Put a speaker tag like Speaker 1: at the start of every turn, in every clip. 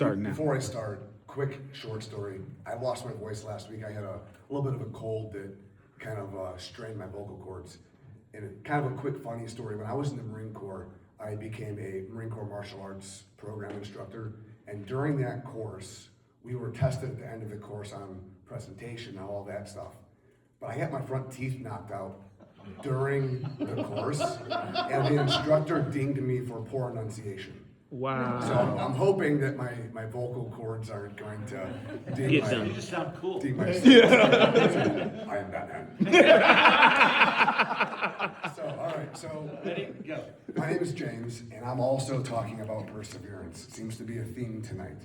Speaker 1: Start now.
Speaker 2: Before I start, quick short story. I lost my voice last week. I had a little bit of a cold that kind of strained my vocal cords. And kind of a quick funny story. When I was in the Marine Corps, I became a Marine Corps martial arts program instructor. And during that course, we were tested at the end of the course on presentation and all that stuff. But I had my front teeth knocked out during the course, and the instructor dinged me for poor enunciation.
Speaker 1: Wow.
Speaker 2: So I'm hoping that my vocal cords aren't going to ding
Speaker 1: Get
Speaker 2: my...
Speaker 1: done.
Speaker 3: You just sound cool.
Speaker 2: Ding my I am Batman. So, all right, so
Speaker 3: Ready? Go.
Speaker 2: my name is James, and I'm also talking about perseverance. It seems to be a theme tonight.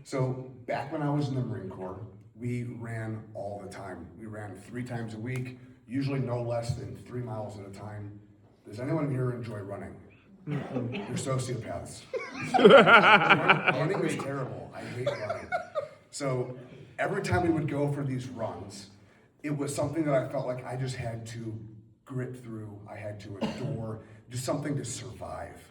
Speaker 2: So back when I was in the Marine Corps, we ran all the time. We ran 3 times a week, usually no less than 3 miles at a time. Does anyone here enjoy running? You're sociopaths. Running is terrible. I hate running. So every time we would go for these runs, it was something that I felt like I just had to grit through. I had to endure, just something to survive.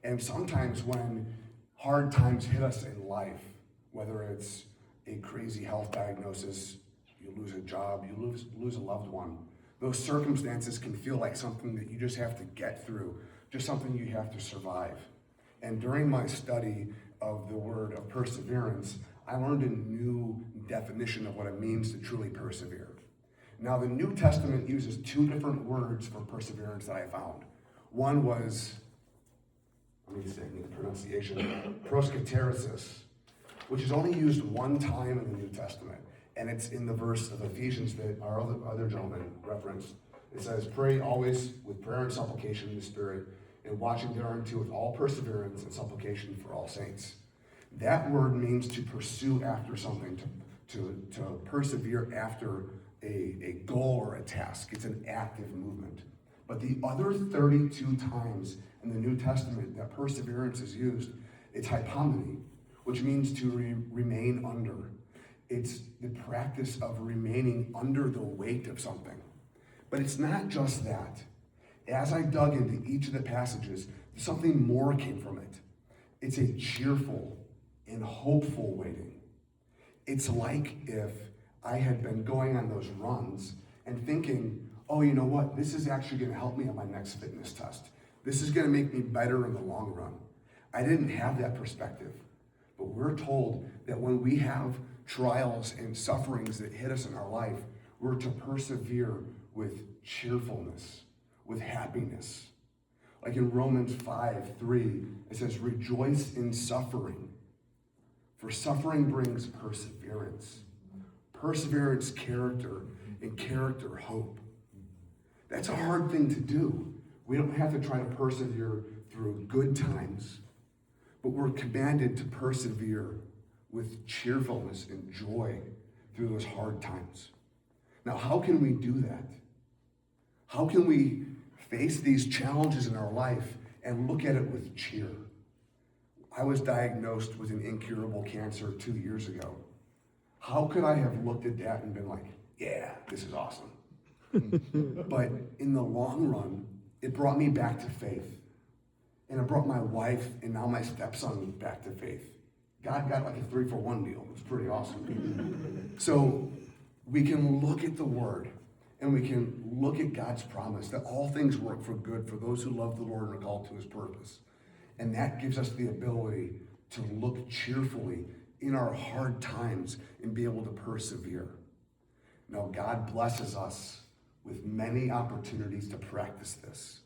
Speaker 2: And sometimes when hard times hit us in life, whether it's a crazy health diagnosis, you lose a job, you lose a loved one, those circumstances can feel like something that you just have to get through, just something you have to survive. And during my study of the word of perseverance, I learned a new definition of what it means to truly persevere. Now, the New Testament uses 2 different words for perseverance that I found. One was, let me say the pronunciation, prosketeresis, which is only used 1 time in the New Testament. And it's in the verse of Ephesians that our other gentleman referenced. It says, pray always with prayer and supplication in the Spirit, and watching thereunto with all perseverance and supplication for all saints. That word means to pursue after something, to persevere after a goal or a task. It's an active movement. But the other 32 times in the New Testament that perseverance is used, it's hypomone, which means to remain under. It's the practice of remaining under the weight of something. But it's not just that. As I dug into each of the passages, something more came from it. It's a cheerful and hopeful waiting. It's like if I had been going on those runs and thinking, oh, you know what? This is actually going to help me on my next fitness test. This is going to make me better in the long run. I didn't have that perspective. But we're told that when we have trials and sufferings that hit us in our life, we're to persevere with cheerfulness, with happiness. Like in Romans 5:3, it says, rejoice in suffering, for suffering brings perseverance. Perseverance, character, and character, hope. That's a hard thing to do. We don't have to try to persevere through good times, but we're commanded to persevere with cheerfulness and joy through those hard times. Now, how can we do that? How can we face these challenges in our life and look at it with cheer? I was diagnosed with an incurable cancer 2 years ago. How could I have looked at that and been like, yeah, this is awesome? But in the long run, it brought me back to faith. And it brought my wife and now my stepson back to faith. God got like a 3-for-1 deal. It was pretty awesome. So we can look at the word and we can look at God's promise that all things work for good for those who love the Lord and are called to his purpose. And that gives us the ability to look cheerfully in our hard times and be able to persevere. Now, God blesses us with many opportunities to practice this.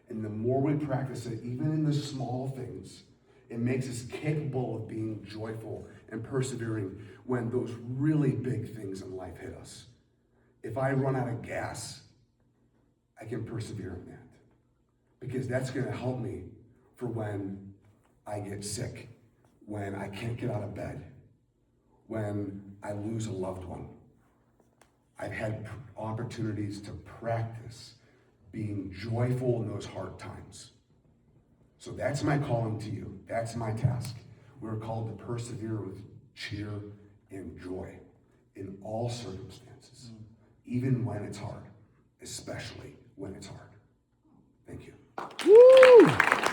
Speaker 2: And the more we practice it, even in the small things, it makes us capable of being joyful and persevering when those really big things in life hit us. If I run out of gas, I can persevere in that. Because that's going to help me for when I get sick, when I can't get out of bed, when I lose a loved one. I've had opportunities to practice being joyful in those hard times. So that's my calling to you. That's my task. We're called to persevere with cheer and joy in all circumstances, even when it's hard, especially when it's hard. Thank you.
Speaker 1: Woo!